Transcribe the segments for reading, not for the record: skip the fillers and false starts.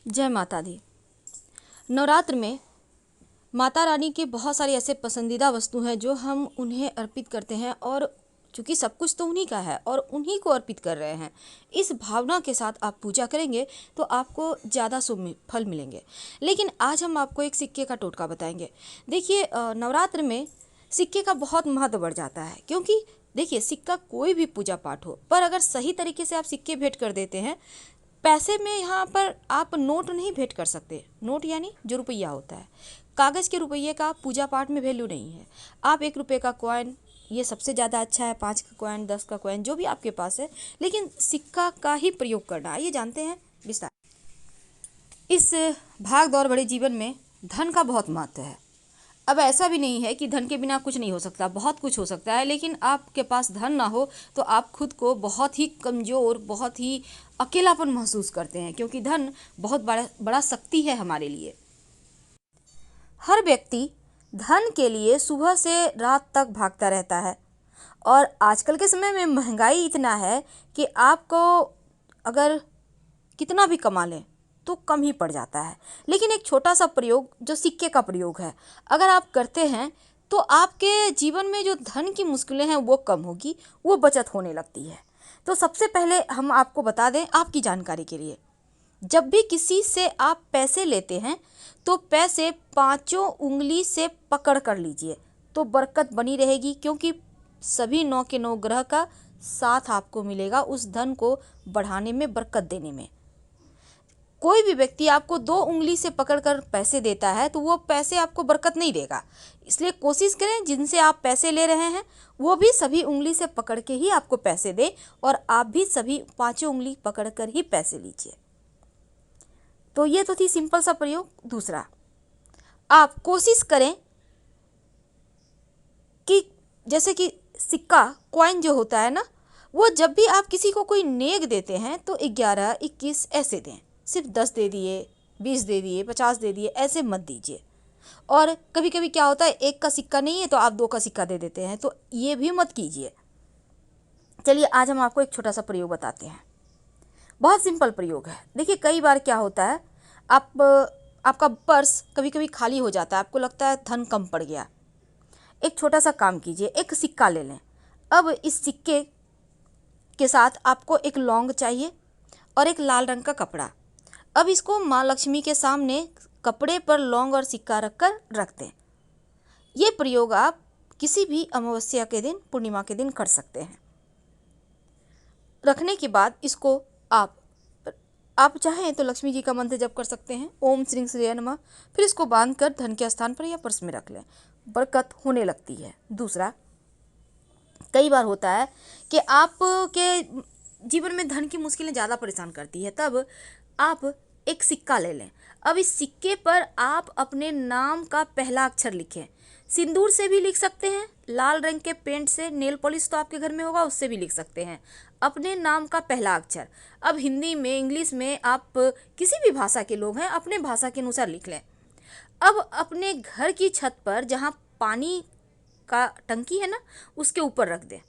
जय माता दी। नवरात्र में माता रानी के बहुत सारे ऐसे पसंदीदा वस्तु हैं जो हम उन्हें अर्पित करते हैं, और चूँकि सब कुछ तो उन्हीं का है और उन्हीं को अर्पित कर रहे हैं, इस भावना के साथ आप पूजा करेंगे तो आपको ज़्यादा शुभ फल मिलेंगे। लेकिन आज हम आपको एक सिक्के का टोटका बताएंगे। देखिए, नवरात्र में सिक्के का बहुत महत्व बढ़ जाता है, क्योंकि देखिए, सिक्का कोई भी पूजा पाठ हो, पर अगर सही तरीके से आप सिक्के भेंट कर देते हैं, पैसे में यहाँ पर आप नोट नहीं भेंट कर सकते। नोट यानी जो रुपया होता है, कागज़ के रुपये का पूजा पाठ में वैल्यू नहीं है। आप 1 रुपये का कॉइन, ये सबसे ज़्यादा अच्छा है, 5 का कॉइन, 10 का कॉइन, जो भी आपके पास है, लेकिन सिक्का का ही प्रयोग करना, आइए जानते हैं विस्तार। इस भाग दौड़ भरे जीवन में धन का बहुत महत्व है। अब ऐसा भी नहीं है कि धन के बिना कुछ नहीं हो सकता, बहुत कुछ हो सकता है, लेकिन आपके पास धन ना हो तो आप खुद को बहुत ही कमज़ोर, बहुत ही अकेलापन महसूस करते हैं, क्योंकि धन बहुत बड़ा शक्ति है हमारे लिए। हर व्यक्ति धन के लिए सुबह से रात तक भागता रहता है, और आजकल के समय में महंगाई इतना है कि आपको अगर कितना भी कमा लें तो कम ही पड़ जाता है। लेकिन एक छोटा सा प्रयोग जो सिक्के का प्रयोग है, अगर आप करते हैं तो आपके जीवन में जो धन की मुश्किलें हैं वो कम होगी, वो बचत होने लगती है। तो सबसे पहले हम आपको बता दें आपकी जानकारी के लिए, जब भी किसी से आप पैसे लेते हैं तो पैसे 5 उंगली से पकड़ कर लीजिए, तो बरकत बनी रहेगी, क्योंकि सभी 9 के 9 ग्रह का साथ आपको मिलेगा उस धन को बढ़ाने में, बरकत देने में। कोई भी व्यक्ति आपको 2 उंगली से पकड़कर पैसे देता है तो वो पैसे आपको बरकत नहीं देगा। इसलिए कोशिश करें जिनसे आप पैसे ले रहे हैं वो भी सभी उंगली से पकड़ के ही आपको पैसे दें, और आप भी सभी 5 उंगली पकड़कर ही पैसे लीजिए। तो ये तो थी सिंपल सा प्रयोग। दूसरा, आप कोशिश करें कि जैसे कि सिक्का, कॉइन जो होता है ना, वो जब भी आप किसी को कोई नेक देते हैं तो 11, 21 ऐसे दें। सिर्फ 10 दे दिए, 20 दे दिए, 50 दे दिए, ऐसे मत दीजिए। और कभी कभी क्या होता है, 1 का सिक्का नहीं है तो आप 2 का सिक्का दे देते हैं, तो ये भी मत कीजिए। चलिए आज हम आपको एक छोटा सा प्रयोग बताते हैं। बहुत सिंपल प्रयोग है। देखिए, कई बार क्या होता है, आपका पर्स कभी कभी खाली हो जाता है, आपको लगता है धन कम पड़ गया। एक छोटा सा काम कीजिए, एक सिक्का ले लें। अब इस सिक्के के साथ आपको एक लौंग चाहिए और एक लाल रंग का कपड़ा। अब इसको माँ लक्ष्मी के सामने कपड़े पर लौंग और सिक्का रखकर रख दें। ये प्रयोग आप किसी भी अमावस्या के दिन, पूर्णिमा के दिन कर सकते हैं। रखने के बाद इसको आप चाहें तो लक्ष्मी जी का मंत्र जप कर सकते हैं, ओम श्री श्री नमः। फिर इसको बांधकर धन के स्थान पर या पर्स में रख लें, बरकत होने लगती है। दूसरा, कई बार होता है कि आपके जीवन में धन की मुश्किलें ज़्यादा परेशान करती है, तब आप एक सिक्का ले लें। अब इस सिक्के पर आप अपने नाम का पहला अक्षर लिखें। सिंदूर से भी लिख सकते हैं, लाल रंग के पेंट से, नेल पॉलिश तो आपके घर में होगा उससे भी लिख सकते हैं, अपने नाम का पहला अक्षर। अब हिंदी में, इंग्लिश में, आप किसी भी भाषा के लोग हैं, अपने भाषा के अनुसार लिख लें। अब अपने घर की छत पर जहाँ पानी का टंकी है ना, उसके ऊपर रख दें।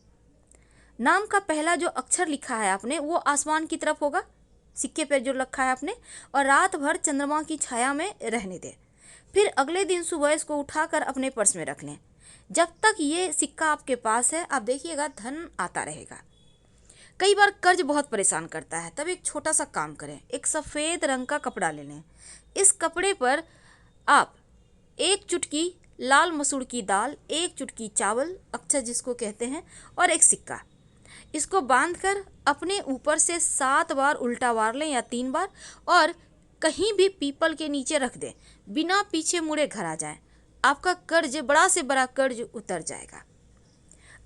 नाम का पहला जो अक्षर लिखा है आपने वो आसमान की तरफ होगा, सिक्के पर जो रखा है आपने, और रात भर चंद्रमा की छाया में रहने दें। फिर अगले दिन सुबह इसको उठाकर अपने पर्स में रख लें। जब तक ये सिक्का आपके पास है, आप देखिएगा धन आता रहेगा। कई बार कर्ज बहुत परेशान करता है, तब एक छोटा सा काम करें, एक सफ़ेद रंग का कपड़ा ले लें। इस कपड़े पर आप 1 चुटकी लाल मसूर की दाल, 1 चुटकी चावल, अक्षर जिसको कहते हैं, और एक सिक्का, इसको बांधकर अपने ऊपर से 7 बार उल्टा वार लें या 3 बार, और कहीं भी पीपल के नीचे रख दें। बिना पीछे मुड़े घर आ जाएं, आपका कर्ज, बड़ा से बड़ा कर्ज उतर जाएगा।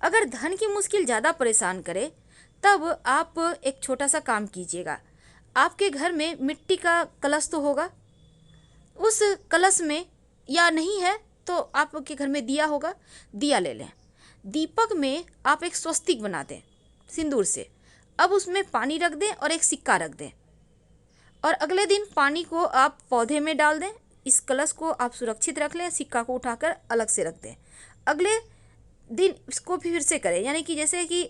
अगर धन की मुश्किल ज़्यादा परेशान करे तब आप एक छोटा सा काम कीजिएगा। आपके घर में मिट्टी का कलश तो होगा, उस कलश में, या नहीं है तो आपके घर में दिया होगा, दिया ले लें। दीपक में आप एक स्वस्तिक बना दें सिंदूर से। अब उसमें पानी रख दें और एक सिक्का रख दें, और अगले दिन पानी को आप पौधे में डाल दें। इस कलश को आप सुरक्षित रख लें, सिक्का को उठाकर अलग से रख दें। अगले दिन इसको फिर से करें, यानी कि जैसे कि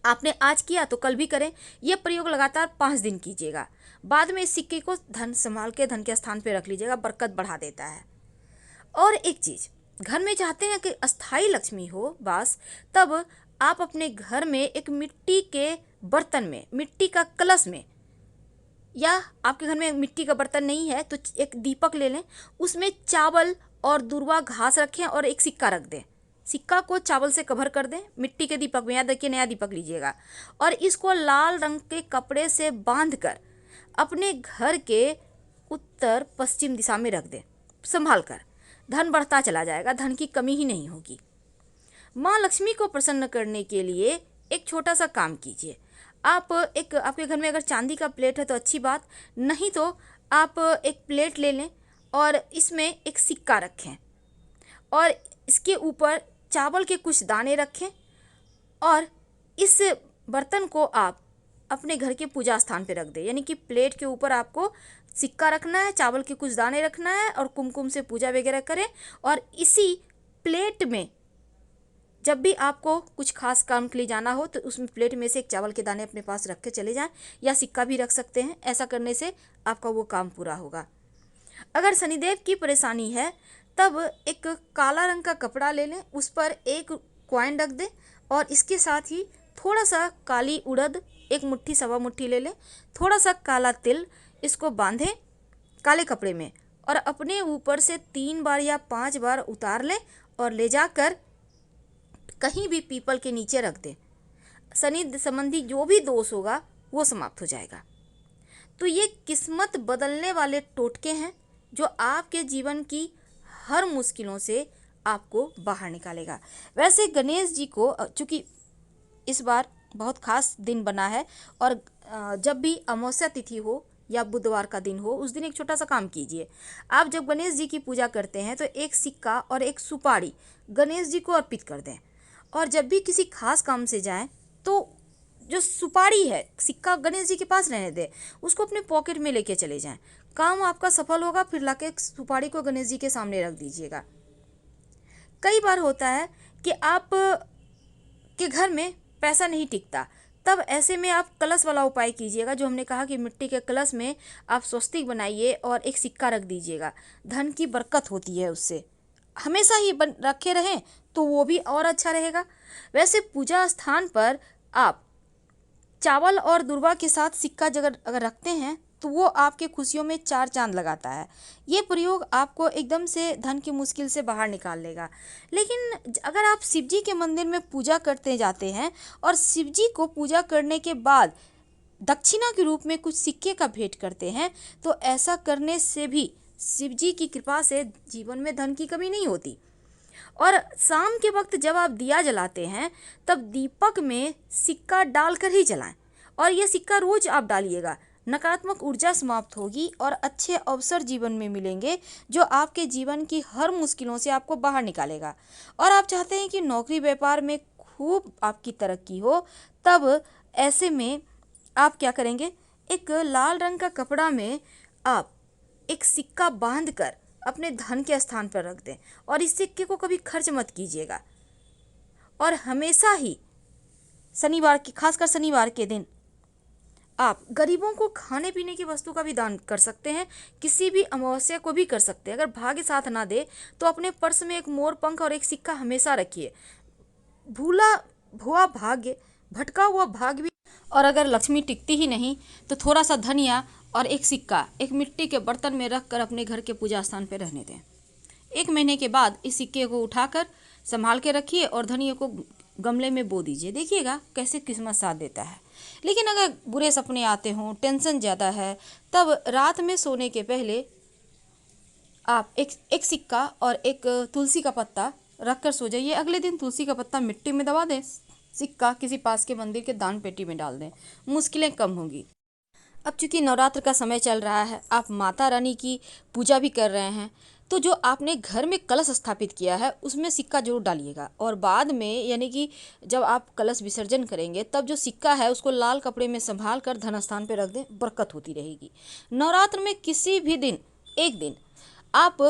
आपने आज किया तो कल भी करें। यह प्रयोग लगातार 5 दिन कीजिएगा। बाद में इस सिक्के को धन संभाल के धन के स्थान पे रख लीजिएगा, बरकत बढ़ा देता है। और एक चीज़, घर में चाहते हैं कि अस्थाई लक्ष्मी हो वास, तब आप अपने घर में एक मिट्टी के बर्तन में, मिट्टी का कलश में, या आपके घर में मिट्टी का बर्तन नहीं है तो एक दीपक ले लें, उसमें चावल और दूर्वा घास रखें और एक सिक्का रख दें। सिक्का को चावल से कवर कर दें मिट्टी के दीपक में, याद रखिए नया दीपक लीजिएगा, और इसको लाल रंग के कपड़े से बांधकर अपने घर के उत्तर पश्चिम दिशा में रख दें संभाल कर। धन बढ़ता चला जाएगा, धन की कमी ही नहीं होगी। माँ लक्ष्मी को प्रसन्न करने के लिए एक छोटा सा काम कीजिए। आप आपके घर में अगर चांदी का प्लेट है तो अच्छी बात, नहीं तो आप एक प्लेट ले लें और इसमें एक सिक्का रखें और इसके ऊपर चावल के कुछ दाने रखें, और इस बर्तन को आप अपने घर के पूजा स्थान पे रख दें। यानी कि प्लेट के ऊपर आपको सिक्का रखना है, चावल के कुछ दाने रखना है और कुमकुम से पूजा वगैरह करें, और इसी प्लेट में जब भी आपको कुछ खास काम के लिए जाना हो तो उसमें प्लेट में से एक चावल के दाने अपने पास रख के चले जाएं, या सिक्का भी रख सकते हैं। ऐसा करने से आपका वो काम पूरा होगा। अगर शनिदेव की परेशानी है तब एक काला रंग का कपड़ा ले लें, उस पर एक कॉइन रख दें और इसके साथ ही थोड़ा सा काली उड़द, एक मुट्ठी सवा मुट्ठी ले लें, थोड़ा सा काला तिल, इसको बांधें काले कपड़े में और अपने ऊपर से 3 बार या 5 बार उतार लें और ले जाकर कहीं भी पीपल के नीचे रख दें। शनि संबंधी जो भी दोष होगा वो समाप्त हो जाएगा। तो ये किस्मत बदलने वाले टोटके हैं जो आपके जीवन की हर मुश्किलों से आपको बाहर निकालेगा। वैसे गणेश जी को चूँकि इस बार बहुत खास दिन बना है, और जब भी अमावस्या तिथि हो या बुधवार का दिन हो उस दिन एक छोटा सा काम कीजिए। आप जब गणेश जी की पूजा करते हैं तो एक सिक्का और एक सुपारी गणेश जी को अर्पित कर दें, और जब भी किसी खास काम से जाएं तो जो सुपारी है, सिक्का गणेश जी के पास रहने दें, उसको अपने पॉकेट में लेके चले जाएं। काम आपका सफल होगा। फिर लाके सुपारी को गणेश जी के सामने रख दीजिएगा। कई बार होता है कि आप के घर में पैसा नहीं टिकता, तब ऐसे में आप कलश वाला उपाय कीजिएगा, जो हमने कहा कि मिट्टी के कलश में आप स्वस्तिक बनाइए और एक सिक्का रख दीजिएगा। धन की बरकत होती है उससे, हमेशा ही रखे रहें तो वो भी और अच्छा रहेगा। वैसे पूजा स्थान पर आप चावल और दूर्वा के साथ सिक्का अगर रखते हैं तो वो आपके खुशियों में 4 चांद लगाता है। ये प्रयोग आपको एकदम से धन की मुश्किल से बाहर निकाल लेगा। लेकिन अगर आप शिव जी के मंदिर में पूजा करते जाते हैं और शिव जी को पूजा करने के बाद दक्षिणा के रूप में कुछ सिक्के का भेंट करते हैं, तो ऐसा करने से भी शिव जी की कृपा से जीवन में धन की कमी नहीं होती। और शाम के वक्त जब आप दिया जलाते हैं तब दीपक में सिक्का डालकर ही जलाएं, और यह सिक्का रोज आप डालिएगा। नकारात्मक ऊर्जा समाप्त होगी और अच्छे अवसर जीवन में मिलेंगे, जो आपके जीवन की हर मुश्किलों से आपको बाहर निकालेगा। और आप चाहते हैं कि नौकरी व्यापार में खूब आपकी तरक्की हो, तब ऐसे में आप क्या करेंगे, एक लाल रंग का कपड़ा में आप एक सिक्का बांधकर अपने धन के स्थान पर रख दें, और इस सिक्के को कभी खर्च मत कीजिएगा। और हमेशा ही शनिवार की, खासकर शनिवार के दिन आप गरीबों को खाने पीने की वस्तु का भी दान कर सकते हैं। किसी भी अमावस्या को भी कर सकते हैं। अगर भाग्य साथ ना दे तो अपने पर्स में एक मोर पंख और एक सिक्का हमेशा रखिए। भूला हुआ भाग्य, भटका हुआ भाग्य भी, और अगर लक्ष्मी टिकती ही नहीं तो थोड़ा सा धनिया और एक सिक्का एक मिट्टी के बर्तन में रख कर अपने घर के पूजा स्थान पर रहने दें। 1 महीने के बाद इस सिक्के को उठाकर संभाल के रखिए और धनिया को गमले में बो दीजिए। देखिएगा कैसे किस्मत साथ देता है। लेकिन अगर बुरे सपने आते हों, टेंशन ज़्यादा है, तब रात में सोने के पहले आप एक सिक्का और एक तुलसी का पत्ता रख कर सो जाइए। अगले दिन तुलसी का पत्ता मिट्टी में दबा दें, सिक्का किसी पास के मंदिर के दान पेटी में डाल दें, मुश्किलें कम होंगी। अब चूंकि नवरात्र का समय चल रहा है, आप माता रानी की पूजा भी कर रहे हैं, तो जो आपने घर में कलश स्थापित किया है उसमें सिक्का जरूर डालिएगा। और बाद में यानी कि जब आप कलश विसर्जन करेंगे तब जो सिक्का है उसको लाल कपड़े में संभाल कर धन स्थान पर रख दें, बरकत होती रहेगी। नवरात्र में किसी भी दिन, एक दिन आप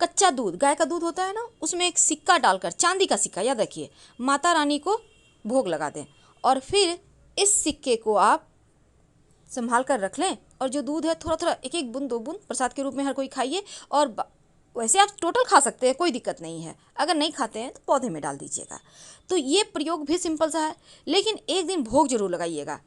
कच्चा दूध, गाय का दूध होता है ना, उसमें एक सिक्का डालकर, चांदी का सिक्का याद रखिए, माता रानी को भोग लगा दें और फिर इस सिक्के को आप संभाल कर रख लें और जो दूध है थोड़ा थोड़ा एक एक बूंद 2 बूंद प्रसाद के रूप में हर कोई खाइए। और वैसे आप टोटल खा सकते हैं, कोई दिक्कत नहीं है। अगर नहीं खाते हैं तो पौधे में डाल दीजिएगा। तो ये प्रयोग भी सिंपल सा है, लेकिन एक दिन भोग जरूर लगाइएगा।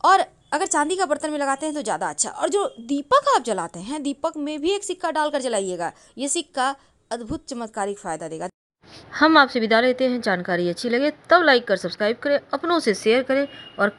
और अगर चांदी का बर्तन में लगाते हैं तो ज़्यादा अच्छा। और जो दीपक आप जलाते हैं, दीपक में भी एक सिक्का डालकर जलाइएगा। ये सिक्का अद्भुत चमत्कारिक फ़ायदा देगा। हम आपसे विदा लेते हैं। जानकारी अच्छी लगे तब लाइक कर सब्सक्राइब करें, अपनों से शेयर करें और